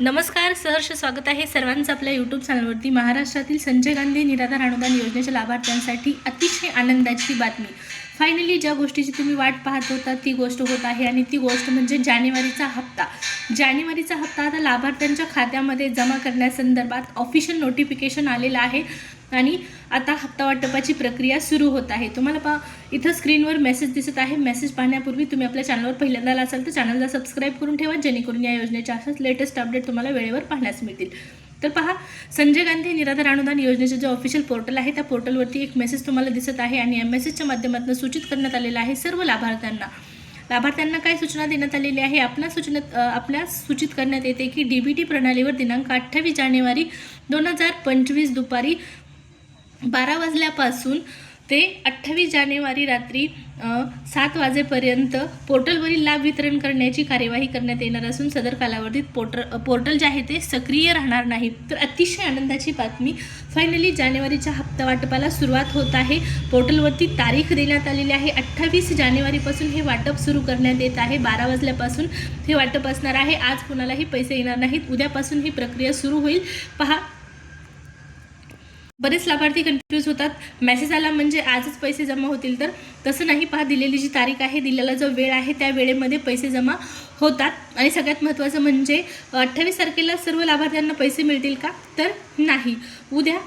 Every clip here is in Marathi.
नमस्कार, सहर्ष स्वागत आहे सर्वांचं आपल्या यूट्यूब चॅनलवरती। महाराष्ट्रातील संजय गांधी निराधार अनुदान योजनेच्या लाभार्थ्यांसाठी अतिशय आनंदाची बातमी। फायनली ज्या गोष्टीची तुम्ही वाट पाहत होता ती गोष्ट होत आहे आणि ती गोष्ट म्हणजे जानेवारीचा हप्ता। जानेवारीचा हप्ता आता लाभार्थ्यांच्या खात्यामध्ये जमा करण्यासंदर्भात ऑफिशियल नोटिफिकेशन आलेलं आहे आणि आता हप्ता वाटपाची प्रक्रिया सुरू होत आहे। तुम्हाला इथं स्क्रीनवर मेसेज दिसत आहे। मेसेज पाहण्यापूर्वी तुम्ही आपल्या चॅनलवर पहिल्यांदा आला असाल तर चॅनलला सबस्क्राइब करून ठेवा, जेणेकरून या योजनेच्या अशाच लेटेस्ट अपडेट तुम्हाला वेळेवर पाहण्यास मिळतील। तर पहा, संजय गांधी निराधार अनुदान योजनेचे जे ऑफिशियल पोर्टल आहे त्या पोर्टलवरती एक मेसेज तुम्हाला दिसत आहे आणि या मेसेजच्या माध्यमातून सूचित करण्यात आलेलं आहे सर्व लाभार्थ्यांना काय सूचना देण्यात आलेली आहे। आपल्या सूचित करण्यात येते की डीबीटी प्रणालीवर दिनांक 28 जानेवारी 2025 दुपारी 12 वाजल्यापासून ते 28 जानेवारी रात्री 7 वाजेपर्यंत पोर्टलवरील लाभ वितरण करण्याची कार्यवाही करण्यात येणार असून सदर कालावधीत पोर्टल जे आहे ते सक्रिय राहणार नाही। तर अतिशय आनंदाची बातमी, फायनली जानेवारीच्या हप्ता वाटपाला सुरुवात होत आहे। पोर्टलवरती तारीख देण्यात आलेली आहे। 28 जानेवारीपासून हे वाटप सुरू करण्यात येत आहे। 12 वाजल्यापासून हे वाटप असणार आहे। आज कुणालाही पैसे येणार नाहीत, उद्यापासून ही प्रक्रिया सुरू होईल। पहा, बरेच लाभार्थी कन्फ्यूज होतात, मेसेज आला म्हणजे आजच पैसे जमा होतील, तर तसं नाही। पहा, दिलेली जी तारीख आहे, दिलेला जो वेळ आहे त्या वेळेमध्ये पैसे जमा होतात आणि सगळ्यात महत्त्वाचं म्हणजे 28 तारखेला सर्व लाभार्थ्यांना पैसे मिळतील का, तर नाही। उद्या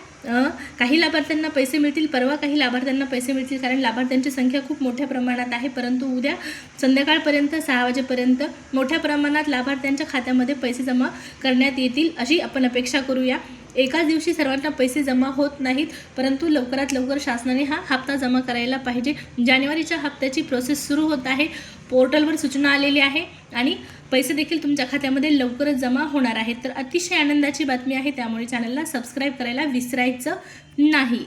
काही लाभार्थ्यांना पैसे मिळतील, परवा काही लाभार्थ्यांना पैसे मिळतील, कारण लाभार्थ्यांची संख्या खूप मोठ्या प्रमाणात आहे। परंतु उद्या संध्याकाळपर्यंत 6 वाजेपर्यंत मोठ्या प्रमाणात लाभार्थ्यांच्या खात्यामध्ये पैसे जमा करण्यात येतील अशी आपण अपेक्षा करूया। एकाच दिवशी सर्वांना पैसे जमा होत नाहीत, परंतु लवकरात लवकर शासनाने हा हप्ता जमा करायला पाहिजे। जानेवारीच्या हप्त्याची प्रोसेस सुरू होत आहे, पोर्टलवर सूचना आलेली आहे आणि पैसे देखील तुमच्या खात्यामध्ये लवकरच जमा होणार आहेत। तर अतिशय आनंदाची बातमी आहे, त्यामुळे चॅनलला सबस्क्राइब करायला विसरायचं नाही।